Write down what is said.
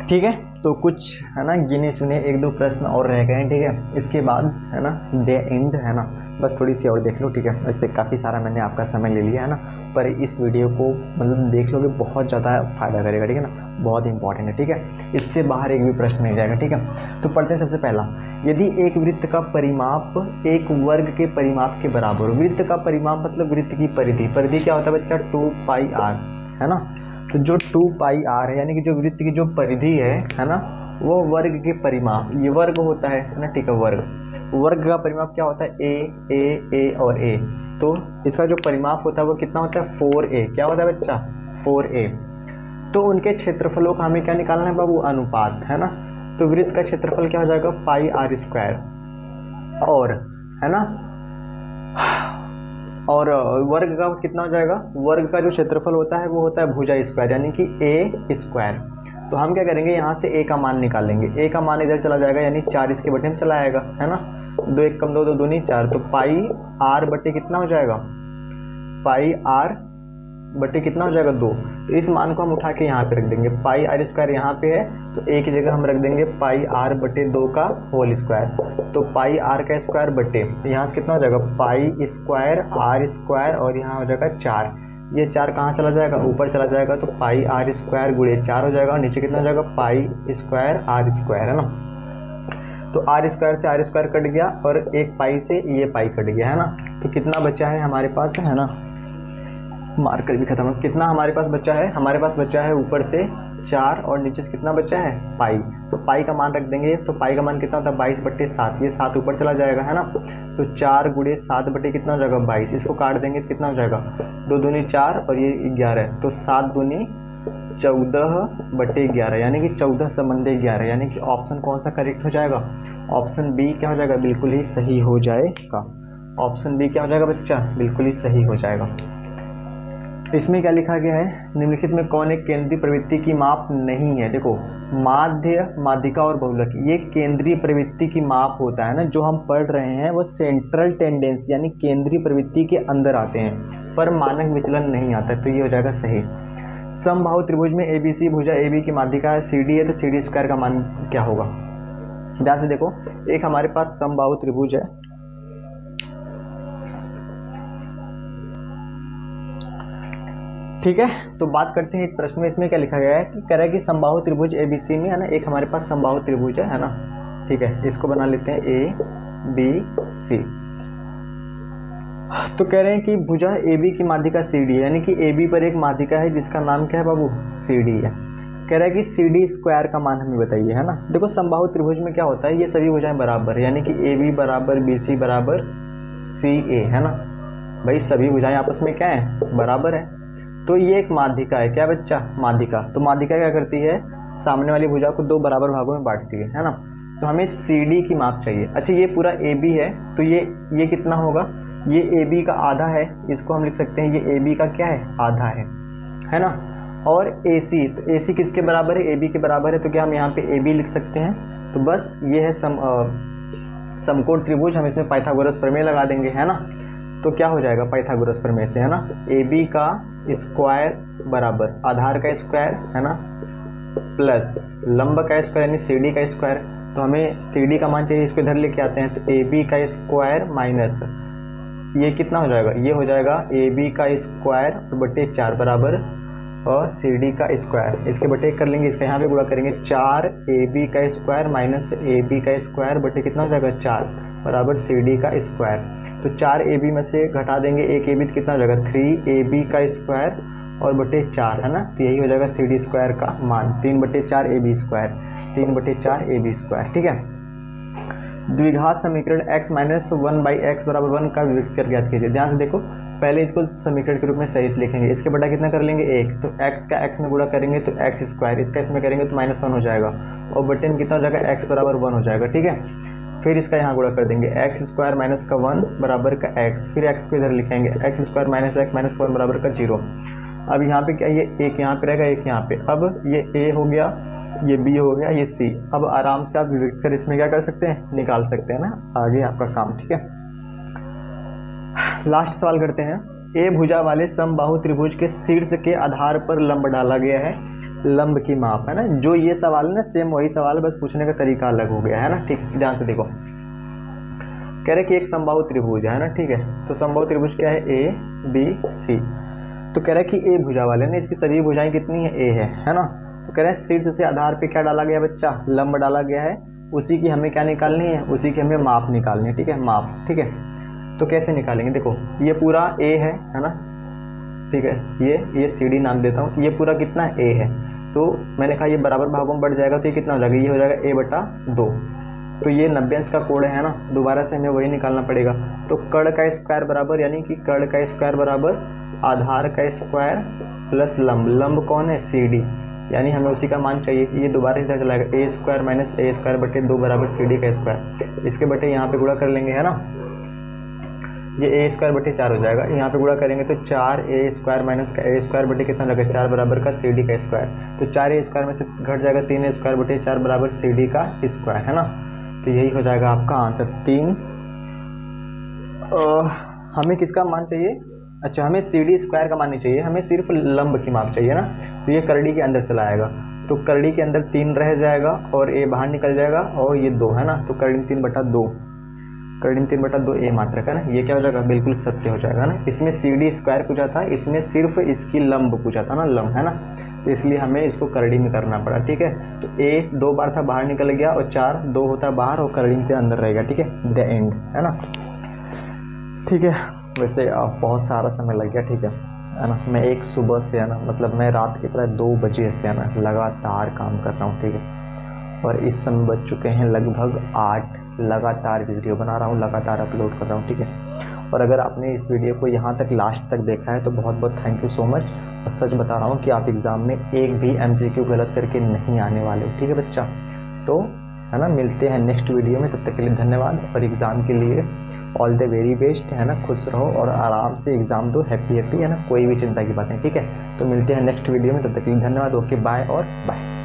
ठीक है, तो कुछ है ना गिने चुने एक दो प्रश्न और रह गए हैं। ठीक है, इसके बाद है ना डे एंड है ना, बस थोड़ी सी और देख लो। ठीक है, वैसे काफ़ी सारा मैंने आपका समय ले लिया है ना, पर इस वीडियो को मतलब देख लोगे बहुत ज़्यादा फ़ायदा करेगा। ठीक है ना, बहुत इंपॉर्टेंट है। ठीक है, इससे बाहर एक भी प्रश्न नहीं जाएगा। ठीक है, तो पढ़ते हैं सबसे पहला, यदि एक वृत्त का परिमाप एक वर्ग के परिमाप के बराबर हो। वृत्त का परिमाप मतलब वृत्त की परिधि। परिधि क्या होता है बच्चा? 2πr है ना। तो जो 2πr है यानी कि जो वृत्त की जो परिधि है ना, वो वर्ग के परिमाप, ये वर्ग होता है ना। ठीक है, वर्ग का परिमाप क्या होता है? ए और ए। तो इसका जो परिमाप होता है वो कितना होता है? 4a। क्या होता है बच्चा? 4a। तो उनके क्षेत्रफलों का हमें क्या निकालना है बाबू? अनुपात है ना। तो वृत्त का क्षेत्रफल क्या हो जाएगा? πr²। और है ना, और वर्ग का कितना हो जाएगा? वर्ग का जो क्षेत्रफल होता है वो होता है भुजा स्क्वायर यानी कि a²। तो हम क्या करेंगे, यहाँ से a का मान निकालेंगे। a का मान इधर चला जाएगा यानी 4 इसके बटे में चला आएगा है ना। 2 1 कम 2 2 दूनी 4। तो πr बटे कितना हो जाएगा? πr बटे कितना हो जाएगा? 2। तो इस मान को हम उठा के यहाँ पे रख देंगे। πr² यहाँ पे है तो a की जगह हम रख देंगे πr बटे 2 का होल स्क्वायर। तो πr का स्क्वायर बटे यहाँ से कितना हो जाएगा? π² r² और यहाँ हो जाएगा 4। ये 4 कहाँ चला जाएगा? ऊपर चला जाएगा। तो πr² गुणे 4 हो जाएगा और नीचे कितना हो जाएगा? π² r² है ना। तो r² से r² कट गया और एक पाई से ये पाई कट गया है ना। तो कितना बचा है हमारे पास है ना, मार्कर भी खत्म है। कितना हमारे पास बचा है? हमारे पास बचा है ऊपर से 4 और नीचे से कितना बचा है? पाई। तो पाई का मान रख देंगे। तो पाई का मान कितना होता है? 22/7। ये 7 ऊपर चला जाएगा है ना। तो 4 गुणे 7 बटे कितना हो जाएगा? 22। इसको काट देंगे तो कितना हो जाएगा? 2 दूनी 4 और ये 11। तो 7 दूनी 14/11 यानी कि 14 संबंधी 11 यानी कि ऑप्शन कौन सा करेक्ट हो जाएगा? ऑप्शन बी क्या हो जाएगा? बिल्कुल ही सही हो जाएगा। ऑप्शन बी क्या हो जाएगा बच्चा? बिल्कुल ही सही हो जाएगा। इसमें क्या लिखा गया है? निम्नलिखित में कौन एक केंद्रीय प्रवृत्ति की माप नहीं है? देखो, माध्य, माध्यिका और बहुलक ये केंद्रीय प्रवृत्ति की माप होता है ना। जो हम पढ़ रहे हैं वो सेंट्रल टेंडेंसी यानी केंद्रीय प्रवृत्ति के अंदर आते हैं, पर मानक विचलन नहीं आता है। तो ये हो जाएगा सही। समबाहु त्रिभुज में ABC भुजा AB की माध्यिका CD है तो CD² का मान क्या होगा? ध्यान से देखो, एक हमारे पास समबाहु त्रिभुज है। ठीक है, तो बात करते हैं इस प्रश्न में। इसमें क्या लिखा गया है कि कह रहा है कि समबाहु त्रिभुज ABC में है ना, एक हमारे पास समबाहु त्रिभुज है ना। ठीक है, इसको बना लेते हैं ABC। तो कह रहे हैं कि भुजा AB की माध्यिका CD है यानी कि AB पर एक माध्यिका है जिसका नाम क्या है बाबू? CD है। कह रहा है कि CD² का मान हमें बताइए है ना। देखो, समबाहु त्रिभुज में क्या होता है, ये सभी भुजाएं बराबर है यानी कि AB बराबर BC बराबर CA है ना। भाई सभी भुजाएं आपस में क्या है? बराबर है। तो ये एक माध्यिका है। क्या बच्चा? माध्यिका। तो माध्यिका क्या करती है? सामने वाली भुजा को 2 बराबर भागों में बांटती है ना। तो हमें CD की माप चाहिए। अच्छा, ये पूरा AB है तो ये कितना होगा? ये AB का आधा है, इसको हम लिख सकते हैं ये AB का क्या है? आधा है ना। और AC, तो AC किसके बराबर है? AB के बराबर है। तो क्या हम यहाँ पे AB लिख सकते हैं? तो बस ये है समकोण त्रिभुज। हम इसमें पाइथागोरस प्रमेय लगा देंगे है ना। तो क्या हो जाएगा पाइथागोरस प्रमेय से है ना? AB का स्क्वायर बराबर आधार का स्क्वायर है ना, प्लस लंब का स्क्वायर यानी CD का स्क्वायर। तो हमें CD का मान चाहिए, इसको इधर लेके आते हैं। तो AB का स्क्वायर माइनस ये कितना हो जाएगा? ये हो जाएगा AB का स्क्वायर बटे 4 बराबर और CD का स्क्वायर। इसके बटे कर लेंगे, इसका यहाँ पे गुणा करेंगे। 4 AB का स्क्वायर माइनस AB का स्क्वायर बटे कितना हो जाएगा? 4 बराबर CD का स्क्वायर। तो 4 AB में से घटा देंगे 1 AB तो कितना हो जाएगा? 3 AB का स्क्वायर और बटे 4 है ना। तो यही हो जाएगा CD² का मान 3/4 AB²। 3/4 AB²। ठीक है, द्विघात समीकरण x - 1/x बराबर 1 का विभक्त कर ज्ञात कीजिए। ध्यान से देखो, पहले इसको समीकरण के रूप में सही से लिखेंगे। इसके बटा कितना कर लेंगे? 1। तो x का x में गुणा करेंगे तो x², इसका इसमें करेंगे तो -1 हो जाएगा और बटे में कितना हो जाएगा? x बराबर 1 हो जाएगा। ठीक है, फिर इसका यहाँ गुणा कर देंगे। x² माइनस का 1 बराबर का x, फिर x को इधर लिखेंगे। x² माइनस x माइनस 1 बराबर का 0। अब यहाँ पे क्या, ये एक यहाँ पे रहेगा, एक यहाँ पे। अब ये a हो गया, ये b हो गया, ये c। अब आराम से आप विभक्त कर इसमें क्या कर सकते हैं? निकाल सकते हैं ना। आगे आपका काम। ठीक है, लास्ट सवाल करते हैं। ए भुजा वाले समबाहु त्रिभुज के शीर्ष के आधार पर लंब डाला गया है। लंब की माप, है ना। जो ये सवाल है ना सेम वही सवाल है, बस पूछने का तरीका अलग हो गया, है ना। ठीक, ध्यान से देखो, कह रहे कि एक समबाहु त्रिभुज है ना, ठीक है। तो समबाहु त्रिभुज क्या है, ए बी सी। तो कह रहा है कि ए भुजा वाले ने इसकी सभी भुजाएं कितनी है, ए है ना। तो कह रहे हैं शीर्ष से आधार पे क्या डाला गया बच्चा, लंब डाला गया है, उसी की हमें क्या निकालनी है, उसी की हमें माप निकालनी है, ठीक है, माप, ठीक है। तो कैसे निकालेंगे, देखो ये पूरा ए है ना, ठीक है, ये सी डी नाम देता हूँ, ये पूरा कितना ए है। तो मैंने कहा ये बराबर भागों में बढ़ जाएगा, तो ये कितना हो जाएगा, ये हो जाएगा ए बटा 2। तो ये 90 अंश का कोण है ना, दोबारा से हमें वही निकालना पड़ेगा। तो कर्ण का स्क्वायर बराबर, यानी कि कर्ण का स्क्वायर बराबर आधार का स्क्वायर प्लस लंब, लंब कौन है, सी डी, यानी हमें उसी का मान चाहिए। ये दोबारा इधर चलाएगा, ए स्क्वायर माइनस ए स्क्वायर बटे 2 बराबर सी डी का स्क्वायर। इसके बटे यहाँ पे गुणा कर लेंगे, है ना, ये ए स्क्वायर बटे 4 हो जाएगा। यहाँ पे गुणा करेंगे तो 4 ए स्क्वायर माइनस का ए स्क्वायर बटे कितना लगेगा, 4 बराबर का सी डी का स्क्वायर। तो 4 ए स्क्वायर में से घट जाएगा 3 ए स्क्वायर बटे 4 बराबर सी डी का स्क्वायर, है ना। तो यही हो जाएगा आपका आंसर 3। हमें किसका मान चाहिए, अच्छा हमें सी डी स्क्वायर का मान नहीं चाहिए, हमें सिर्फ लंब की माप चाहिए ना। तो ये करड़ी के अंदर चला आएगा, तो करड़ी के अंदर 3 रह जाएगा और ए बाहर निकल जाएगा और ये 2 है ना। तो करड़ी 3 बटा 2, करड़ी 3 बटा 2 ए मात्रक है ना, ये क्या हो जाएगा, बिल्कुल सत्य हो जाएगा ना। इसमें सी डी स्क्वायर पूछा था, इसमें सिर्फ इसकी लंब पूछा था ना, लंब, है ना। तो इसलिए हमें इसको करड़ी में करना पड़ा, ठीक है। तो ए 2 बार था बाहर निकल गया और 4 2 होता बाहर और करड़ी के अंदर रहेगा, ठीक है, द एंड, है ना। ठीक है, वैसे बहुत सारा समय लग गया, ठीक है ना। मैं एक सुबह से, है ना, मतलब मैं रात के प्राय 2 बजे से, है ना, लगातार काम कर रहा हूँ, ठीक है। और इस समय बज चुके हैं लगभग 8, लगातार वीडियो बना रहा हूँ, लगातार अपलोड कर रहा हूँ, ठीक है। और अगर आपने इस वीडियो को यहाँ तक लास्ट तक देखा है तो बहुत बहुत थैंक यू सो मच। और सच बता रहा हूँ कि आप एग्ज़ाम में एक भी MCQ गलत करके नहीं आने वाले हो, ठीक है बच्चा। तो है ना, मिलते हैं नेक्स्ट वीडियो में, तब तक के लिए धन्यवाद। और एग्ज़ाम के लिए ऑल द वेरी बेस्ट, है ना। खुश रहो और आराम से एग्ज़ाम दो, हैप्पी, है ना, कोई भी चिंता की बात नहीं, ठीक है। तो मिलते हैं नेक्स्ट वीडियो में, तब तक के लिए धन्यवाद, ओके बाय और बाय।